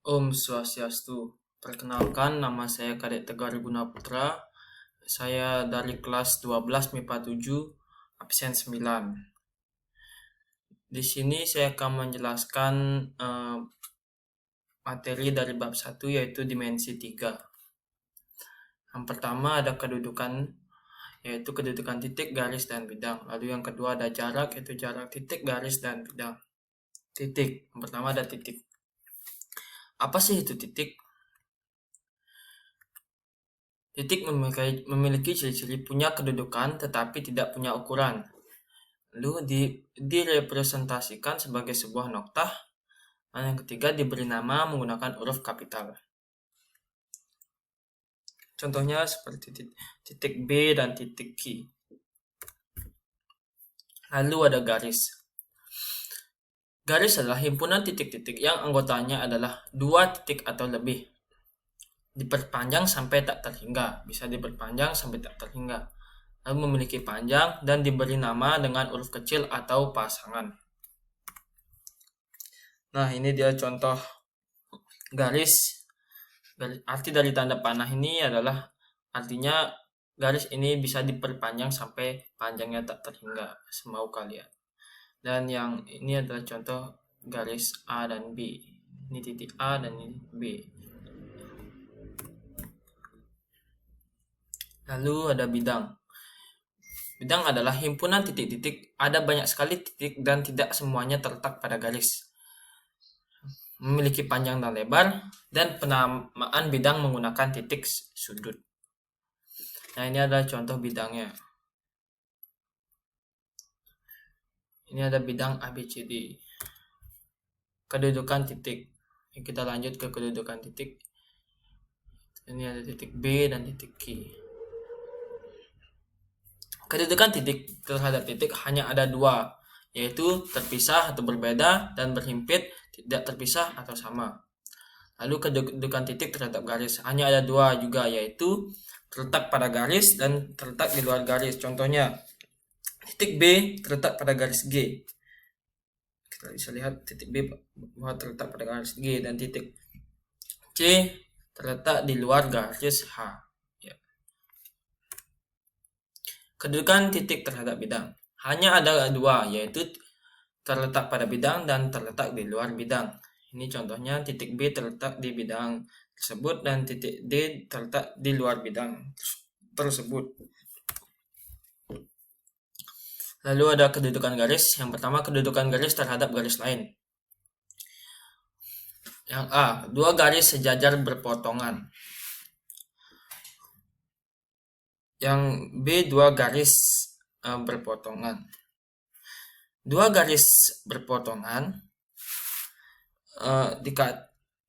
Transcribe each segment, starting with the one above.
Om Swastiastu. Perkenalkan, nama saya Kadek Tegar Guna Putra. Saya dari kelas 12 MIPA 7, absen 9. Di sini saya akan menjelaskan materi dari bab 1, yaitu dimensi 3. Yang pertama ada kedudukan, yaitu kedudukan titik, garis, dan bidang. Lalu yang kedua ada jarak, yaitu jarak titik, garis, dan bidang. Titik. Yang pertama ada titik. Apa sih itu titik? Titik memiliki ciri-ciri punya kedudukan tetapi tidak punya ukuran. Lalu direpresentasikan sebagai sebuah noktah. Dan yang ketiga diberi nama menggunakan huruf kapital. Contohnya seperti titik B dan titik Q. Lalu ada garis. Garis adalah himpunan titik-titik yang anggotanya adalah 2 titik atau lebih. Diperpanjang sampai tak terhingga. Bisa diperpanjang sampai tak terhingga. Lalu memiliki panjang dan diberi nama dengan huruf kecil atau pasangan. Nah, ini dia contoh garis. Arti dari tanda panah ini adalah artinya garis ini bisa diperpanjang sampai panjangnya tak terhingga semau kalian. Dan yang ini adalah contoh garis A dan B. Ini titik A dan ini B. Lalu ada bidang. Bidang adalah himpunan titik-titik. Ada banyak sekali titik dan tidak semuanya terletak pada garis. Memiliki panjang dan lebar, dan penamaan bidang menggunakan titik sudut. Nah, ini adalah contoh bidangnya. Ini ada bidang ABCD. Kedudukan titik. Kita lanjut ke kedudukan titik. Ini ada titik B dan titik Q. Kedudukan titik terhadap titik hanya ada 2, yaitu terpisah atau berbeda dan berhimpit, tidak terpisah atau sama. Lalu kedudukan titik terhadap garis hanya ada 2 juga, yaitu terletak pada garis dan terletak di luar garis. Contohnya titik B terletak pada garis G. Kita bisa lihat titik B bahwa terletak pada garis G, dan titik C terletak di luar garis H. Kedudukan titik terhadap bidang hanya ada 2, yaitu terletak pada bidang dan terletak di luar bidang. Ini contohnya titik B terletak di bidang tersebut dan titik D terletak di luar bidang tersebut. Lalu ada kedudukan garis. Yang pertama kedudukan garis terhadap garis lain. Yang A, 2 garis sejajar berpotongan. Yang B, 2 garis berpotongan. 2 garis berpotongan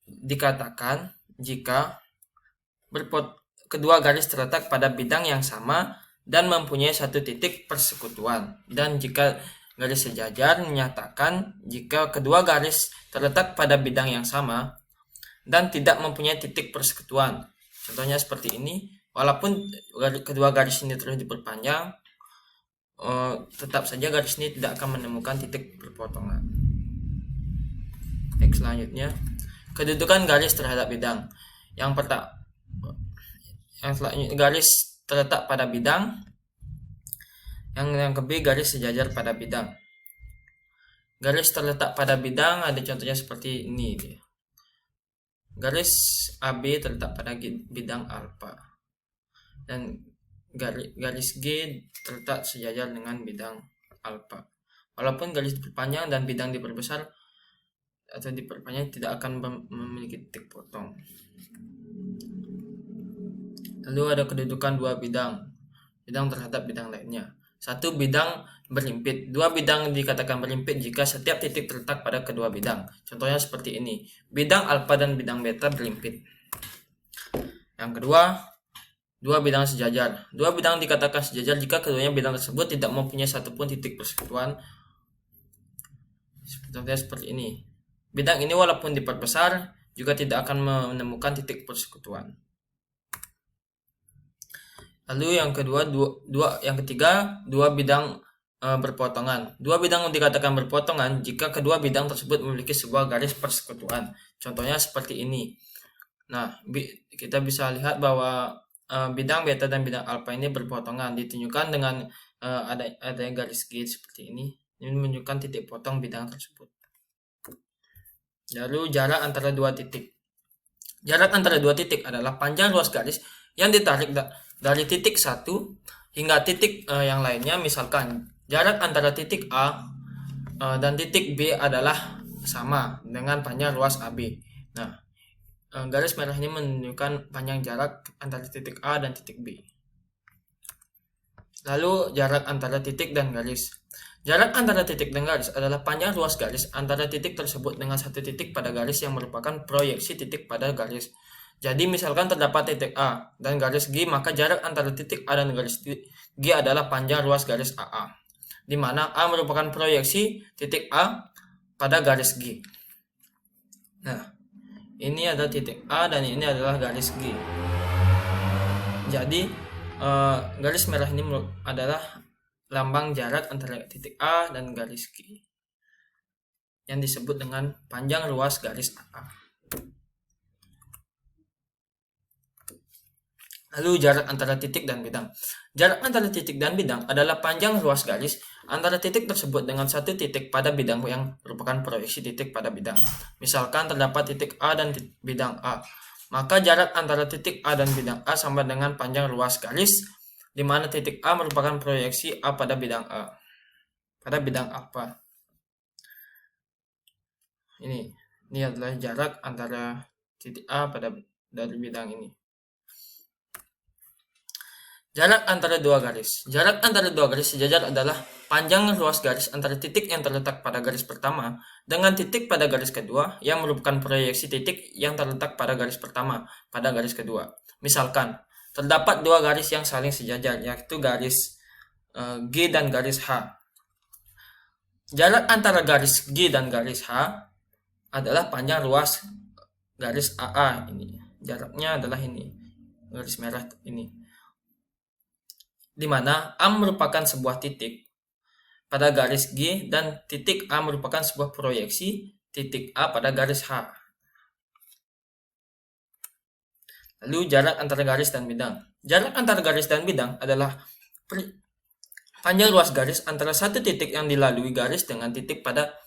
dikatakan jika kedua garis terletak pada bidang yang sama dan mempunyai satu titik persekutuan. Dan jika garis sejajar menyatakan jika kedua garis terletak pada bidang yang sama dan tidak mempunyai titik persekutuan. Contohnya seperti ini. Walaupun kedua garis ini terus diperpanjang, tetap saja garis ini tidak akan menemukan titik perpotongan. Next, selanjutnya kedudukan garis terhadap bidang. Yang pertama, garis terletak pada bidang. Yang kedua, garis sejajar pada bidang. Garis terletak pada bidang ada contohnya seperti ini. Garis AB terletak pada bidang alfa. Dan garis G terletak sejajar dengan bidang alfa. Walaupun garis diperpanjang dan bidang diperbesar atau diperpanjang, tidak akan memiliki titik potong. Lalu ada kedudukan 2 bidang. Bidang terhadap bidang lainnya. 1 bidang berhimpit. 2 bidang dikatakan berhimpit jika setiap titik terletak pada kedua bidang. Contohnya seperti ini. Bidang alfa dan bidang beta berhimpit. Yang kedua, 2 bidang sejajar. 2 bidang dikatakan sejajar jika keduanya bidang tersebut tidak mempunyai satupun titik persekutuan. Contohnya seperti ini. Bidang ini walaupun diperbesar juga tidak akan menemukan titik persekutuan. Lalu yang ketiga, 2 bidang berpotongan. 2 bidang dikatakan berpotongan jika kedua bidang tersebut memiliki sebuah garis persekutuan. Contohnya seperti ini. Nah, kita bisa lihat bahwa bidang beta dan bidang alfa ini berpotongan, ditunjukkan dengan ada garis G seperti ini. Ini menunjukkan titik potong bidang tersebut. Lalu jarak antara dua titik. Jarak antara dua titik adalah panjang ruas garis yang ditarik dari titik satu hingga titik yang lainnya. Misalkan jarak antara titik A dan titik B adalah sama dengan panjang ruas AB. Nah, garis merah ini menunjukkan panjang jarak antara titik A dan titik B. Lalu jarak antara titik dan garis. Jarak antara titik dan garis adalah panjang ruas garis antara titik tersebut dengan satu titik pada garis yang merupakan proyeksi titik pada garis. Jadi misalkan terdapat titik A dan garis G, maka jarak antara titik A dan garis G adalah panjang ruas garis AA, di mana A merupakan proyeksi titik A pada garis G. Nah, ini adalah titik A dan ini adalah garis G. Jadi garis merah ini adalah lambang jarak antara titik A dan garis G yang disebut dengan panjang ruas garis AA. Lalu jarak antara titik dan bidang. Jarak antara titik dan bidang adalah panjang ruas garis antara titik tersebut dengan satu titik pada bidang yang merupakan proyeksi titik pada bidang. Misalkan terdapat titik A dan bidang A, maka jarak antara titik A dan bidang A sama dengan panjang ruas garis, di mana titik A merupakan proyeksi A pada bidang A. Pada bidang apa? Ini adalah jarak antara titik A dari bidang ini. Jarak antara dua garis. Jarak antara dua garis sejajar adalah panjang ruas garis antara titik yang terletak pada garis pertama dengan titik pada garis kedua yang merupakan proyeksi titik yang terletak pada garis pertama pada garis kedua. Misalkan, terdapat dua garis yang saling sejajar, yaitu garis G dan garis H. Jarak antara garis G dan garis H adalah panjang ruas garis AA ini. Jaraknya adalah ini, garis merah ini. Di mana A merupakan sebuah titik pada garis G dan titik A merupakan sebuah proyeksi titik A pada garis H. Lalu jarak antara garis dan bidang. Jarak antara garis dan bidang adalah panjang ruas garis antara satu titik yang dilalui garis dengan titik pada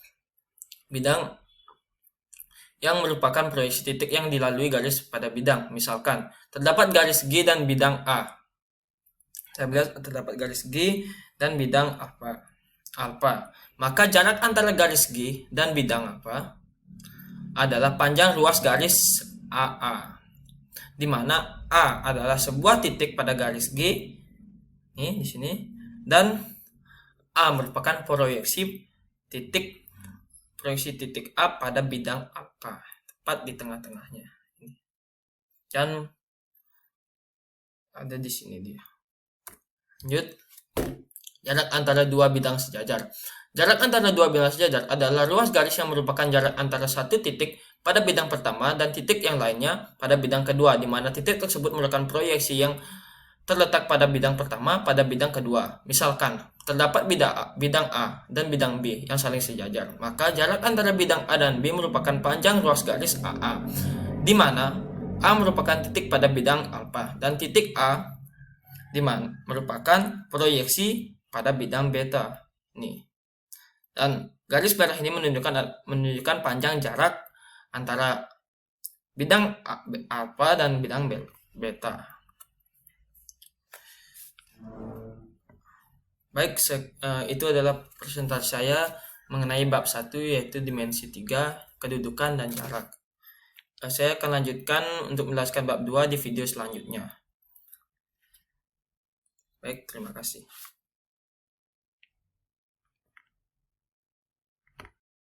bidang yang merupakan proyeksi titik yang dilalui garis pada bidang. Misalkan, terdapat garis G dan bidang A. Saya bilang terdapat garis G dan bidang alfa. Maka jarak antara garis G dan bidang alfa adalah panjang ruas garis AA, di mana A adalah sebuah titik pada garis G, di sini, dan A merupakan proyeksi titik A pada bidang alfa, tepat di tengah-tengahnya. Dan ada di sini dia. Lanjut, jarak antara dua bidang sejajar. Jarak antara dua bidang sejajar adalah ruas garis yang merupakan jarak antara satu titik pada bidang pertama dan titik yang lainnya pada bidang kedua, di mana titik tersebut merupakan proyeksi yang terletak pada bidang pertama pada bidang kedua. Misalkan, terdapat bidang A dan bidang B yang saling sejajar, maka jarak antara bidang A dan B merupakan panjang ruas garis AA, di mana A merupakan titik pada bidang alfa dan titik A di mana merupakan proyeksi pada bidang beta. Nih. Dan garis merah ini menunjukkan panjang jarak antara bidang alfa dan bidang beta. Baik, itu adalah presentasi saya mengenai bab 1, yaitu dimensi 3, kedudukan dan jarak. Saya akan lanjutkan untuk menjelaskan bab 2 di video selanjutnya. Baik, terima kasih.